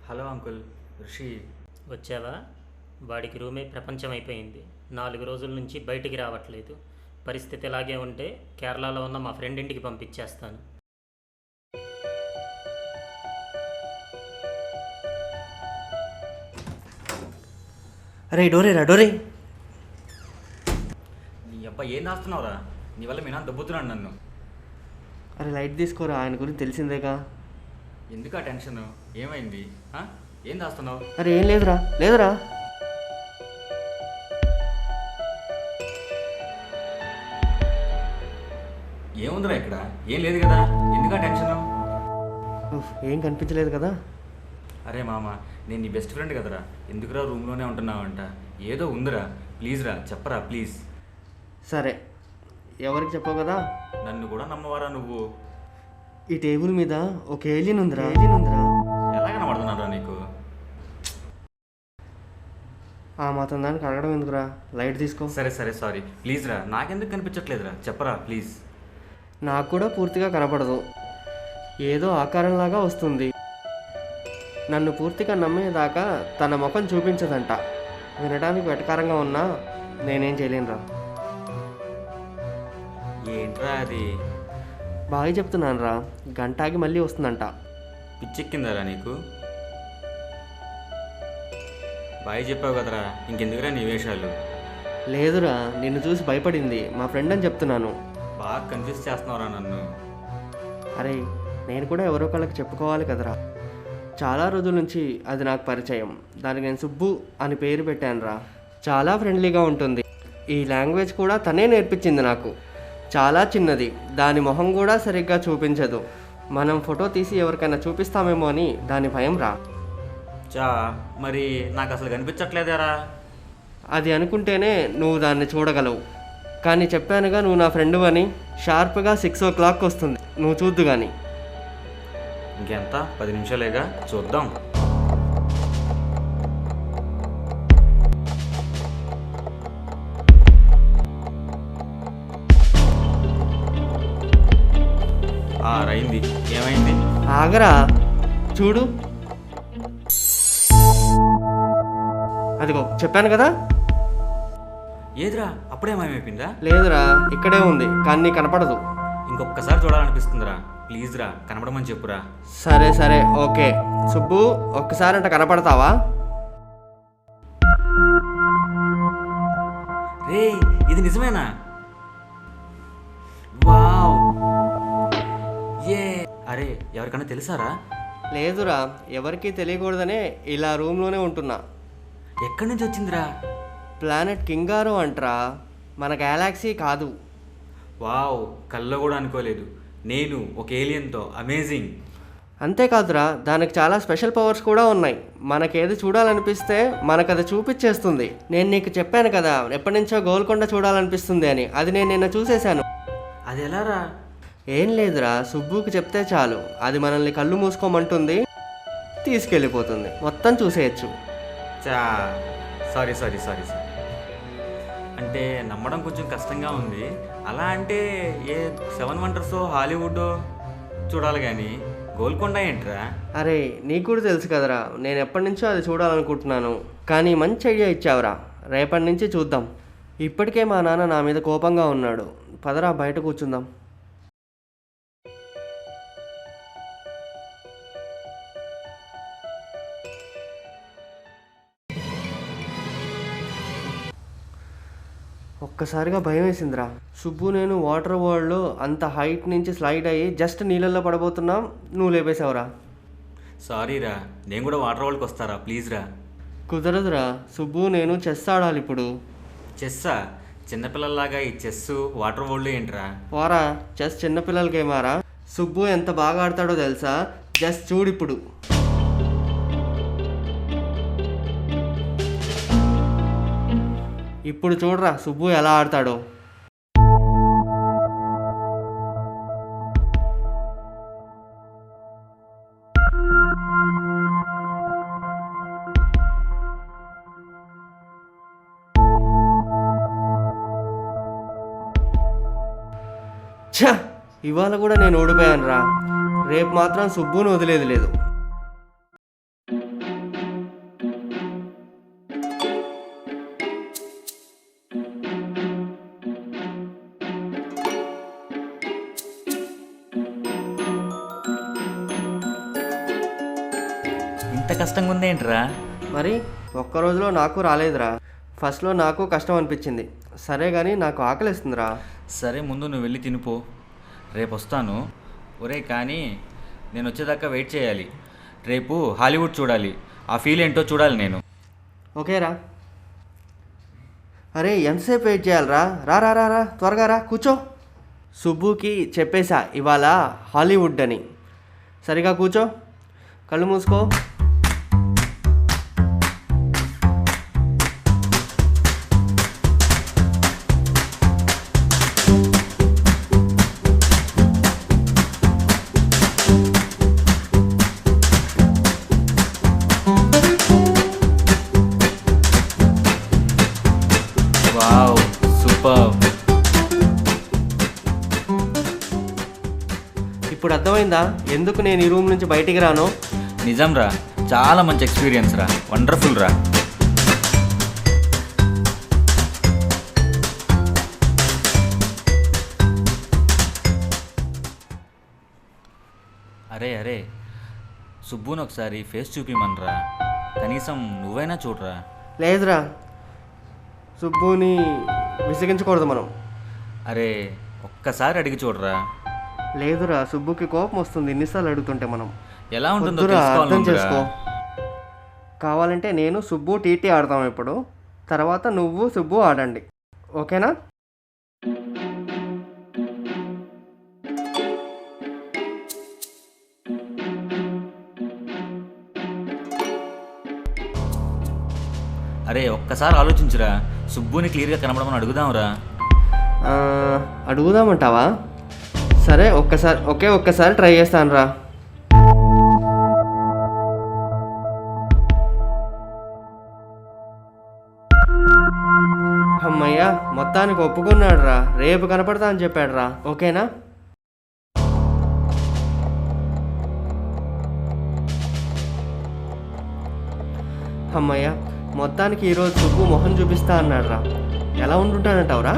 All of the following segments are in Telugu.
Hello uncle. ఋషి. వచ్చావా? వాడికి రూమే ప్రపంచం అయిపోయింది. 4 రోజుల నుంచి బయటికి రావట్లేదు. పరిస్థితి ఇలాగే ఉంటే కేరళలో ఉన్న మా ఫ్రెండ్ ఇంటికి పంపించేస్తాను. అరే డోరే రా డోరే. నీ అబ్బా ఏం దాస్తున్నావురా? నీ వల్ల మీ నాన్న దొబ్బుతున్నాడు నన్ను. అరే లైట్ తీసుకోరా, ఆయన గురించి తెలిసిందేగా. ఎందుకు ఆ టెన్షన్? ఏమైంది? ఏం దాస్తున్నావు? అరే ఏం లేదురా లేదురా. ఏముందిరా ఇక్కడ? ఏం లేదు కదా, ఎందుకు ఆ టెన్షన్? ఏం కనిపించలేదు కదా. అరే మామ, నేను నీ బెస్ట్ ఫ్రెండ్ కదరా. ఎందుకురా రూమ్లోనే ఉంటున్నావంట? ఏదో ఉందిరా, ప్లీజ్ రా, చెప్పరా ప్లీజ్. సరే, ఎవరికి చెప్పావు కదా. నన్ను కూడా నమ్మవారా నువ్వు? ఈ టేబుల్ మీద ఒక ఏలియన్ ఉందిరా. ఎలా కనబడుతున్నారా నీకు? ఆ మాత్రం దానికి అడగడం ఎందుకురా, లైట్ తీసుకో. సరే సరే సారీ, ప్లీజ్ రా. నాకెందుకు కనిపించట్లేదురా, చెప్పరా ప్లీజ్. నాకు కూడా పూర్తిగా కనపడదు, ఏదో ఆకారంలాగా వస్తుంది. నన్ను పూర్తిగా నమ్మేదాకా తన ముఖం చూపించదంట. వినడానికి వెటకారంగా ఉన్నా నేనేం చేయలేనురా. ఏంట్రా అది? బాగా చెప్తున్నాను రా, గంటాగి మళ్ళీ వస్తుందంట. పిచ్చెక్కిందారా నీకు? బాయ్ చెప్పావు కదరా, ఇంకెందుకురా నీ వేషాలు? లేదురా, నిన్ను చూసి భయపడింది, మా ఫ్రెండ్ అని చెప్తున్నాను. బాగా కన్ఫ్యూజ్ చేస్తున్నావురా నన్ను. అరే నేను కూడా ఎవరో ఒకళ్ళకి చెప్పుకోవాలి కదరా. చాలా రోజుల నుంచి అది నాకు పరిచయం, దానికి నేను సుబ్బు అని పేరు పెట్టానురా. చాలా ఫ్రెండ్లీగా ఉంటుంది. ఈ లాంగ్వేజ్ కూడా తనే నేర్పించింది నాకు. చాలా చిన్నది, దాని మొహం కూడా సరిగ్గా చూపించదు. మనం ఫోటో తీసి ఎవరికైనా చూపిస్తామేమో అని దాని భయం రా. మరి నాకు అసలు కనిపించట్లేదేరా? అది అనుకుంటేనే నువ్వు దాన్ని చూడగలవు. కానీ చెప్పానుగా నువ్వు నా ఫ్రెండు అని. షార్ప్గా 6 o'clock వస్తుంది, నువ్వు చూద్దు కానీ. ఇంకెంత? 10 నిమిషాలేగా, చూద్దాం. అయింది. ఏమైంది? ఆగరా, చూడు. అదిగో చెప్పాను కదా. ఏదిరా, అప్పుడేమైపోయిందా? లేదురా, ఇక్కడే ఉంది, కానీ నీకు కనపడదు. ఇంకొకసారి చూడాలనిపిస్తుందిరా, ప్లీజ్ రా, కనపడమని చెప్పురా. సరే సరే ఓకే. సుబ్బు, ఒక్కసారి అంట కనపడతావా? రే, ఇది నిజమేనా? వావ్, ఏ అరే ఎవరికైనా తెలుసారా? లేదురా, ఎవరికీ తెలియకూడదనే ఇలా రూమ్లోనే ఉంటున్నా. ఎక్కడి నుంచి వచ్చిందిరా? ప్లానెట్ కింగారో అంటరా, మన గెలాక్సీ కాదు. వావ్, కల్లో కూడా అనుకోలేదు. నేను ఒక ఏలియన్తో. అమేజింగ్. అంతేకాదురా, దానికి చాలా స్పెషల్ పవర్స్ కూడా ఉన్నాయి. మనకేది చూడాలనిపిస్తే మనకది చూపించేస్తుంది. నేను నీకు చెప్పాను కదా, ఎప్పటి నుంచో గోల్కొండ చూడాలనిపిస్తుంది అని. అది నేను నిన్న చూసేశాను. అది ఎలారా? ఏం లేదురా, సుబ్బుకి చెప్తే చాలు, అది మనల్ని కళ్ళు మూసుకోమంటుంది, తీసుకెళ్ళిపోతుంది, మొత్తం చూసేయచ్చు. Sorry sorry sorry sorry. అంటే నమ్మడం కొంచెం కష్టంగా ఉంది. అలా అంటే ఏ 7 వండర్స్ హాలీవుడ్ చూడాలి కానీ గోల్కొండ ఏంట్రా? అరే నీకు కూడా తెలుసు కదరా, నేను ఎప్పటి నుంచో అది చూడాలనుకుంటున్నాను. కానీ మంచి ఐడియా ఇచ్చావురా, రేపటి నుంచి చూద్దాం. ఇప్పటికే మా నాన్న నా మీద కోపంగా ఉన్నాడు. పదరా బయట కూర్చుందాం. ఒక్కసారిగా భయం వేసిందిరా. సుబ్బు నేను వాటర్ వరల్డ్లో అంత హైట్ నుంచి స్లైడ్ అయ్యి జస్ట్ నీళ్ళల్లో పడబోతున్నాం, నువ్వు లేపేశావురా. సారీరా, నేను కూడా వాటర్ వరల్డ్కి వస్తారా ప్లీజ్ రా. కుదరదురా, సుబ్బు నేను చెస్ ఆడాలి ఇప్పుడు. చెస్సా? చిన్నపిల్లల్లాగా ఈ చెస్ వాటర్ వరల్డ్ ఏంట్రా? పోరా, చెస్ చిన్నపిల్లల గేమారా. సుబ్బు ఎంత బాగా ఆడతాడో తెలుసా, జస్ట్ చూడిప్పుడు. ఇప్పుడు చూడరా సుబ్బు ఎలా ఆడతాడో. ఛ, ఇవాళ కూడా నేను ఓడిపోయాను రా. రేపు మాత్రం సుబ్బును వదిలేదు లేదు. ఇంత కష్టంగా ఉందేంట్రా? మరి ఒక్క రోజులో నాకు రాలేదురా. ఫస్ట్లో నాకు కష్టం అనిపించింది. సరే కానీ నాకు ఆకలిస్తుందిరా. సరే ముందు నువ్వు వెళ్ళి తినిపో, రేపు వస్తాను. ఒరే కానీ నేను వచ్చేదాకా వెయిట్ చేయాలి. రేపు హాలీవుడ్ చూడాలి, ఆ ఫీల్ ఏంటో చూడాలి నేను. ఓకేరా. అరే ఎంతసేపు వెయిట్ చేయాలరా? రా రా రా రా త్వరగా రా, కూర్చో. సుబ్బుకి చెప్పేశా ఇవాళ హాలీవుడ్ అని. సరిగా కూర్చో, కళ్ళు మూసుకో. Wow, super. ఇప్పుడు అర్థమైందా ఎందుకు నేను ఈ రూమ్ నుంచి బయటికి రాను? నిజం రా, చాలా మంచి ఎక్స్పీరియన్స్ రా, వండర్ఫుల్ రా. అరే అరే, సుబ్బుని ఒకసారి ఫేస్ చూపిమనరా, కనీసం నువ్వైనా చూడరా. లేదురా, సుబ్బుని విసిగించకూడదు మనం. అరే ఒక్కసారి అడిగి చూడరా. లేదురా, సుబ్బుకి కోపం వస్తుంది ఎన్నిసార్లు అడుగుతుంటే మనం. ఎలా ఉంటుందో వద్దురా, తెలుసుకోవాలని అర్థం ఉందిరా. చేసుకో. కావాలంటే నేను సుబ్బు టీటీ ఆడతాం ఇప్పుడు, తర్వాత నువ్వు సుబ్బు ఆడండి, ఓకేనా? అరే ఒక్కసారి ఆలోచించురా, సుబ్బుని క్లియర్గా కనబడమని అడుగుదాంరా. ఆ, అడుగుదామంటావా? సరే ఒక్కసారి ట్రై చేస్తాను రా. అమ్మయ్యా, మొత్తానికి ఒప్పుకున్నాడు రా. రేపు కనపడతా అని చెప్పాడు రా, ఓకేనా? అమ్మయ్య, మొత్తానికి ఈరోజు సుబ్బు మొహం చూపిస్తా అన్నాడు రా. ఎలా ఉంటుంటాడంటావురా?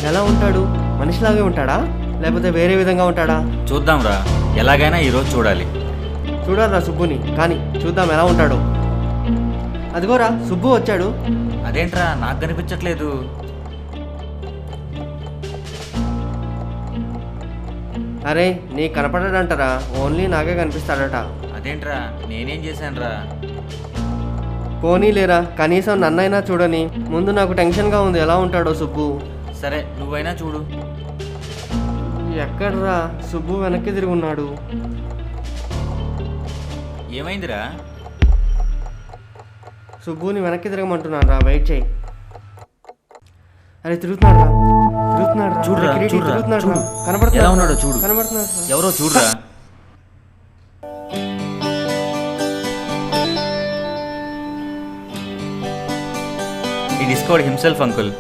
ఎలా ఉంటాడు? మనిషిలాగే ఉంటాడా లేకపోతే వేరే విధంగా ఉంటాడా? చూద్దాంరా, ఎలాగైనా ఈరోజు చూడాలి. చూడాలిరా సుబ్బుని, కానీ చూద్దాం ఎలా ఉంటాడో. అదిగోరా సుబ్బు వచ్చాడు. అదేంట్రా నాకు కనిపించట్లేదు? అరే నీకు కనపడాడంటరా, ఓన్లీ నాకే కనిపిస్తాడట. అదేంట్రా నేనేం చేశానురా? పోనీ లేరా, కనీసం నన్నైనా చూడని. ముందు నాకు టెన్షన్గా ఉంది ఎలా ఉంటాడో సుబ్బు. సరే నువ్వైనా చూడు. ఎక్కడ్రా సుబ్బు? వెనక్కి తిరిగి ఉన్నాడు. ఏమైందిరా? సుబ్బుని వెనక్కి తిరగమంటున్నాను రా, వెయిట్ చేయి. అరే తిరుగుతున్నాడు రా, చూడురా, చూడురా, చూడు. ఎలా ఉన్నాడో చూడు. కనబడుతున్నాడు. ఎవరో చూడురా. ఈ డిస్కౌడ్ హిమ్సెల్ఫ్ అంకుల్.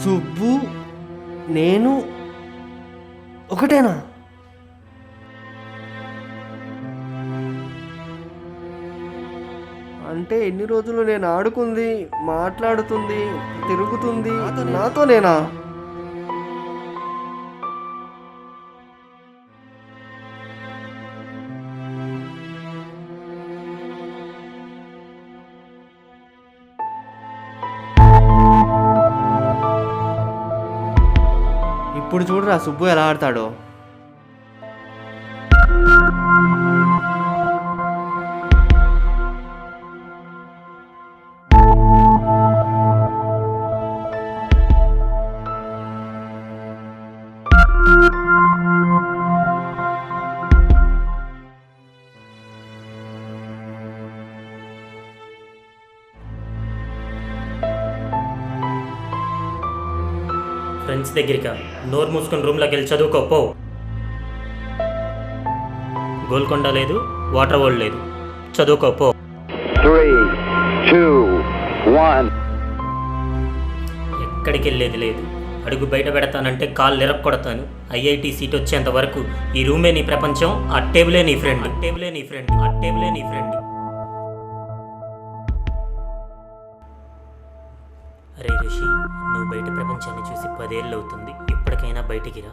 సుబ్బు నేను ఒకటేనా? అంటే ఎన్ని రోజులు నేను ఆడుకుంది, మాట్లాడుతుంది, తిరుగుతుంది నాతోనేనా? ఇప్పుడు చూడరా సుబ్బు ఎలా ఆడతాడో. ఫ్రెండ్స్ దగ్గరికి నోరు మూసుకొని రూమ్లోకి వెళ్ళి చదువుకోపో. గోల్కొండ లేదు, వాటర్ వరల్డ్ లేదు, చదువుకోపో. 3, 2, 1. ఎక్కడికి వెళ్ళేది లేదు. అడుగు బయట పెడతానంటే కాళ్ళు ఎరక్కొడతాను. ఐఐటి సీట్ వచ్చేంత వరకు ఈ రూమే నీ ప్రపంచం, ఆ టేబులే నీ ఫ్రెండ్. నువ్వు బయట ప్రపంచాన్ని చూసి 10 ఏళ్ళు అవుతుంది. ఇప్పటికైనా బయటికి రా.